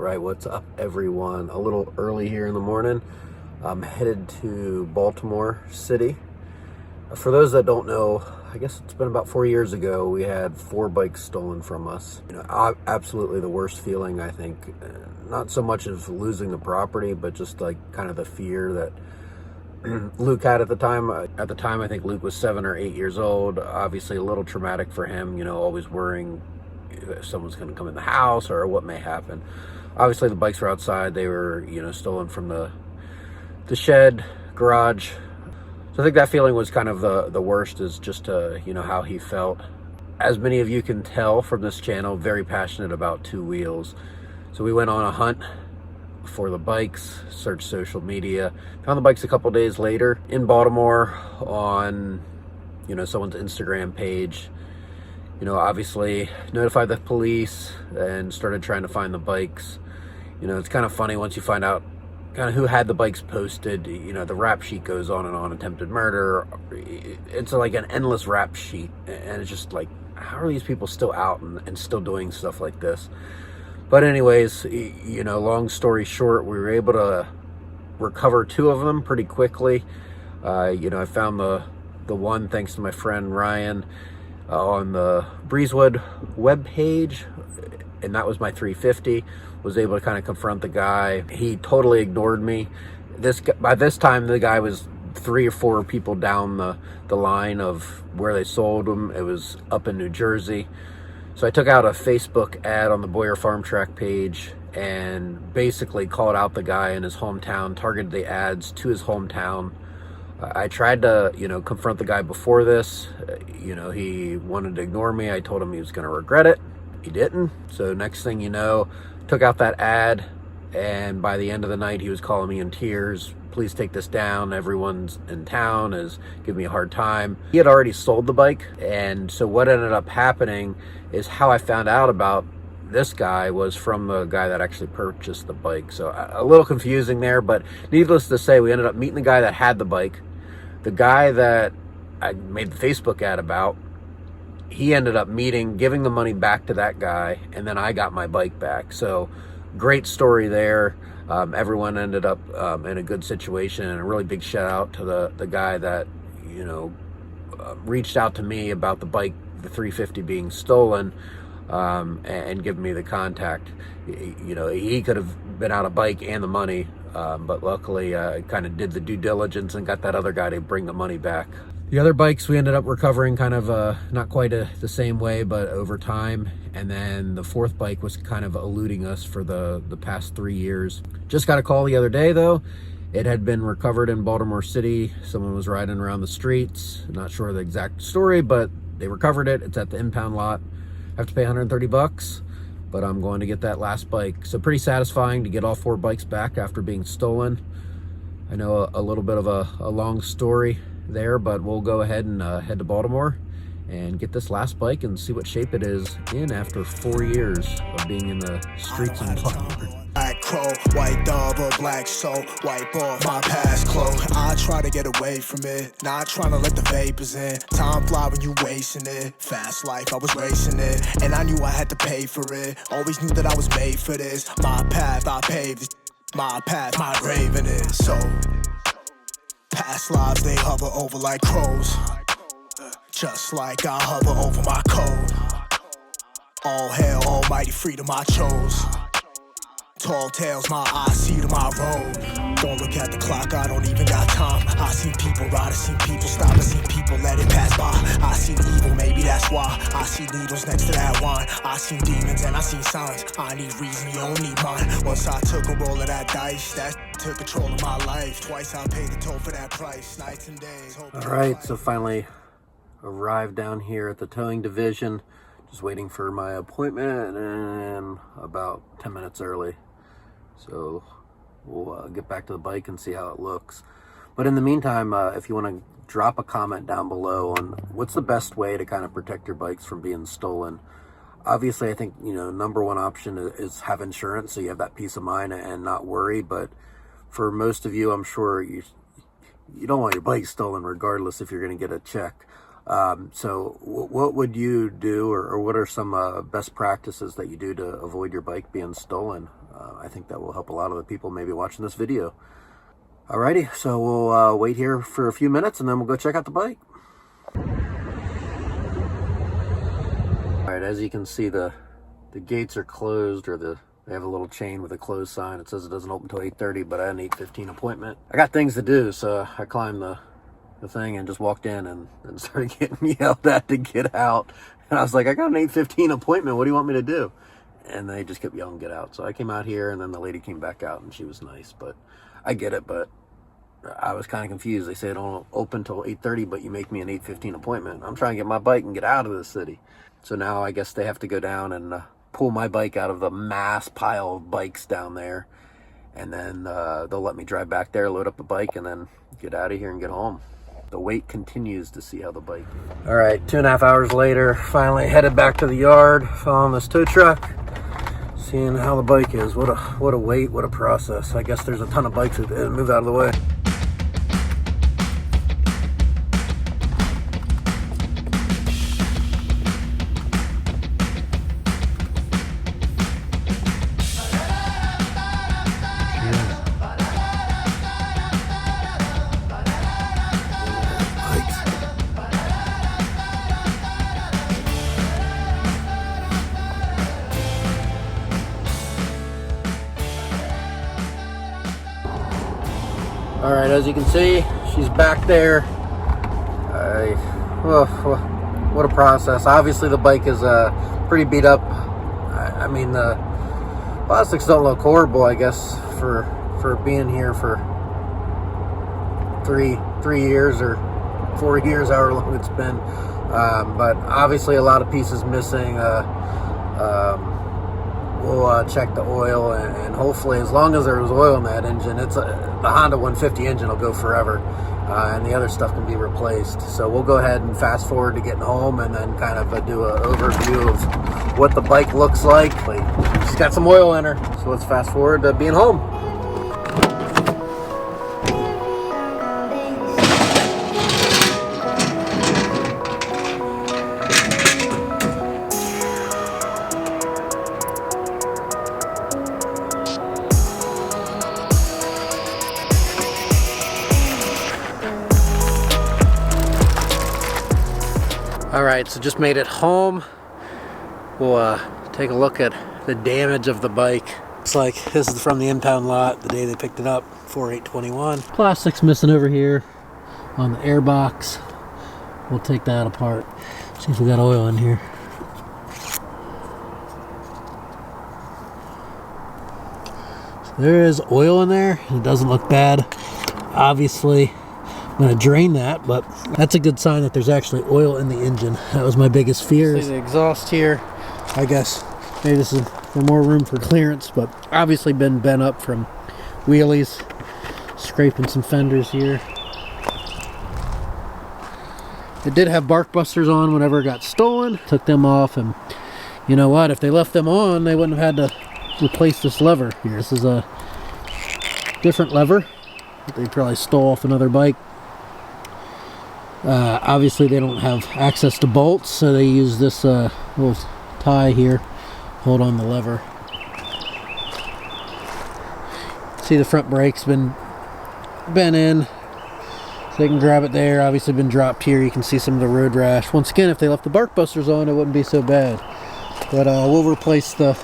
Right, what's up everyone? A little early here in the morning. I'm headed to Baltimore City. For those that don't know, I guess it's been about 4 years ago, we had 4 bikes stolen from us. Absolutely the worst feeling, I think. Not so much as losing the property, but just like kind of the fear that Luke had at the time. At the time, I think Luke was 7 or 8 years old. Obviously a little traumatic for him, always worrying if someone's going to come in the house or what may happen. Obviously the bikes were outside. They were, stolen from the shed, garage. So I think that feeling was kind of the worst, is just how he felt. As many of you can tell from this channel, very passionate about two wheels. So we went on a hunt for the bikes, searched social media, found the bikes a couple days later in Baltimore on, someone's Instagram page. Obviously notified the police and started trying to find the bikes. It's kind of funny once you find out kind of who had the bikes posted. The rap sheet goes on and on. Attempted murder. It's like an endless rap sheet, and it's just like, how are these people still out and still doing stuff like this? But anyways, long story short, we were able to recover 2 of them pretty quickly. I found the one thanks to my friend Ryan on the Breezewood webpage, and that was my 350. Was able to kind of confront the guy. He totally ignored me. By this time, the guy was 3 or 4 people down the line of where they sold them. It was up in New Jersey. So I took out a Facebook ad on the Boyer Farm Track page and basically called out the guy in his hometown, targeted the ads to his hometown. I tried to, confront the guy before this. He wanted to ignore me. I told him he was going to regret it. He didn't. So next thing you know, took out that ad, and by the end of the night, he was calling me in tears. Please take this down. Everyone's in town is giving me a hard time. He had already sold the bike, and so what ended up happening is how I found out about this guy was from the guy that actually purchased the bike. So a little confusing there, but needless to say, we ended up meeting the guy that had the bike. The guy that I made the Facebook ad about, he ended up giving the money back to that guy, and then I got my bike back. So great story there. Everyone ended up in a good situation, and a really big shout out to the guy that reached out to me about the bike, the 350 being stolen, and giving me the contact. He could have been out a bike and the money, but luckily I kind of did the due diligence and got that other guy to bring the money back. The other bikes we ended up recovering kind of not quite the same way, but over time. And then the 4th bike was kind of eluding us for the past 3 years. Just got a call the other day though. It had been recovered in Baltimore City. Someone was riding around the streets. Not sure the exact story, but they recovered it. It's at the impound lot. I have to pay 130 bucks, but I'm going to get that last bike. So pretty satisfying to get all 4 bikes back after being stolen. I know a little bit of a long story there, but we'll go ahead and head to Baltimore and get this last bike and see what shape it is in after 4 years of being in the streets in Baltimore. Black crow, white dove or black soul, wipe off my past clothes. I try to get away from it, not trying to let the vapors in. Time fly when you wasting it. Fast life, I was racing it, and I knew I had to pay for it. Always knew that I was made for this. My path, I paved. My path, my grave in it. So past lives, they hover over like crows, just like I hover over my code. All hail, almighty freedom I chose. Tall tales, my eyes see to my road. Don't look at the clock, I don't even got time. I seen people ride, I seen people stop, I seen people let it pass by. I seen evil, maybe that's why. I see needles next to that wine. I seen demons and I seen signs. I need reason, you don't need mine. Once I took a roll of that dice, that took control of my life. Twice I paid the toll for that price, nights and days. All right, so finally arrived down here at the towing division. Just waiting for my appointment, and about 10 minutes early. So we'll get back to the bike and see how it looks. But in the meantime, if you want to drop a comment down below on what's the best way to kind of protect your bikes from being stolen. Obviously, I think, number one option is have insurance, so you have that peace of mind and not worry. But for most of you, I'm sure you don't want your bike stolen regardless if you're going to get a check. So what would you do, or what are some best practices that you do to avoid your bike being stolen? I think that will help a lot of the people maybe watching this video. Alrighty, so we'll wait here for a few minutes and then we'll go check out the bike. Alright, as you can see, the gates are closed, or they have a little chain with a closed sign. It says it doesn't open until 8:30, but I had an 8:15 appointment. I got things to do, so I climbed the thing and just walked in and started getting yelled at to get out. And I was like, I got an 8:15 appointment. What do you want me to do? And they just kept yelling, get out. So I came out here, and then the lady came back out, and she was nice. But I get it, but I was kind of confused. They say it don't open till 8:30, but you make me an 8:15 appointment. I'm trying to get my bike and get out of the city. So now I guess they have to go down and pull my bike out of the mass pile of bikes down there. And then they'll let me drive back there, load up the bike, and then get out of here and get home. The wait continues to see how the bike is. All right, 2.5 hours later, finally headed back to the yard, following this tow truck, seeing how the bike is. What a wait, what a process. I guess there's a ton of bikes that move out of the way. All right, as you can see, she's back there. What a process. Obviously the bike is pretty beat up. I mean, the plastics don't look horrible, I guess, for being here for three years or 4 years, however long it's been. But obviously a lot of pieces missing. We'll check the oil, and hopefully, as long as there's oil in that engine, the Honda 150 engine will go forever, and the other stuff can be replaced. So we'll go ahead and fast forward to getting home, and then kind of do an overview of what the bike looks like. She's got some oil in her, so let's fast forward to being home. All right, so just made it home. We'll take a look at the damage of the bike. Looks like this is from the impound lot, the day they picked it up, 4/8/21. Plastic's missing over here on the air box. We'll take that apart. See if we got oil in here. So there is oil in there. It doesn't look bad. Obviously, I'm going to drain that, but that's a good sign that there's actually oil in the engine. That was my biggest fear. See the exhaust here. I guess maybe this is for more room for clearance, but obviously been bent up from wheelies, scraping some fenders here. It did have bark busters on whenever it got stolen. Took them off, and you know what? If they left them on, they wouldn't have had to replace this lever here. This is a different lever that they probably stole off another bike. Obviously they don't have access to bolts, so they use this little tie here, hold on the lever. See the front brake's been bent in, so they can grab it there. Obviously been dropped here. You can see some of the road rash. Once again, if they left the bark busters on, it wouldn't be so bad. But we'll replace get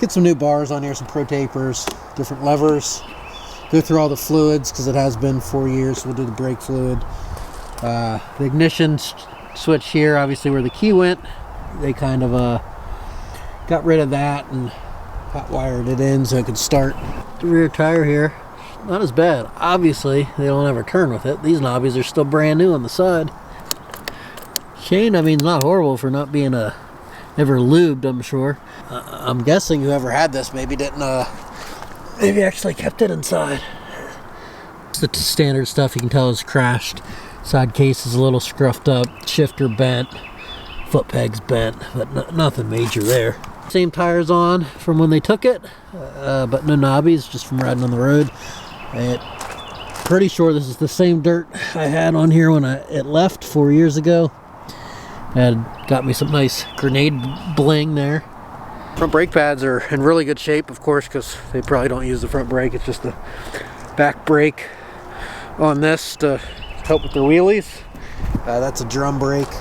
some new bars on here, some pro tapers, different levers. Go through all the fluids, because it has been 4 years, so we'll do the brake fluid. The ignition switch here, obviously where the key went, they kind of got rid of that and hot wired it in so it could start. The rear tire here, not as bad. Obviously, they don't ever turn with it. These knobbies are still brand new on the side. Chain, I mean, not horrible for not being ever lubed, I'm sure. I'm guessing whoever had this maybe didn't maybe actually kept it inside. It's the standard stuff. You can tell it's crashed. Side case is a little scruffed up. Shifter bent. Foot pegs bent. But nothing major there. Same tires on from when they took it. But no knobbies, just from riding on the road. Pretty sure this is the same dirt I had on here when it left 4 years ago. Had got me some nice grenade bling there. Front brake pads are in really good shape, of course, because they probably don't use the front brake. It's just the back brake on this to help with their wheelies. That's a drum brake.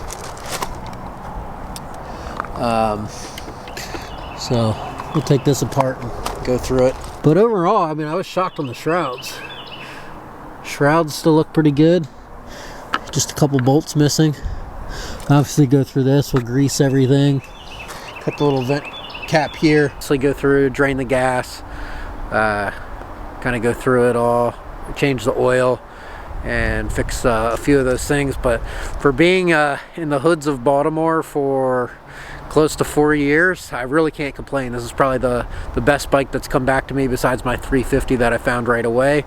So we'll take this apart and go through it. But overall, I mean, I was shocked on the shrouds. Shrouds still look pretty good. Just a couple bolts missing. Obviously go through this, we'll grease everything. Cut the little vent cap here. So go through, drain the gas, kind of go through it all, change the oil, and fix a few of those things. But for being in the hoods of Baltimore for close to 4 years, I really can't complain. This is probably the best bike that's come back to me besides my 350 that I found right away.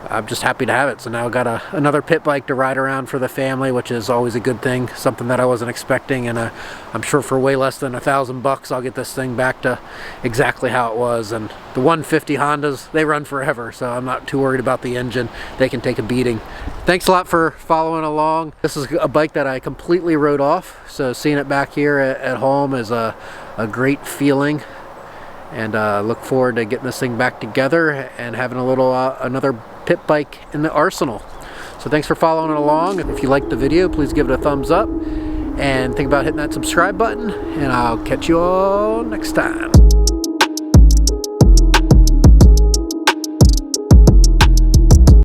I'm just happy to have it. So now I've got another pit bike to ride around for the family, which is always a good thing, something that I wasn't expecting. And I'm sure for way less than $1,000 I'll get this thing back to exactly how it was. And the 150 Hondas, they run forever, so I'm not too worried about the engine. They can take a beating. Thanks a lot for following along. This is a bike that I completely wrote off, so seeing it back here at home is a great feeling. And look forward to getting this thing back together and having a little another pit bike in the arsenal. So thanks for following along. If you liked the video, please give it a thumbs up and think about hitting that subscribe button, and I'll catch you all next time.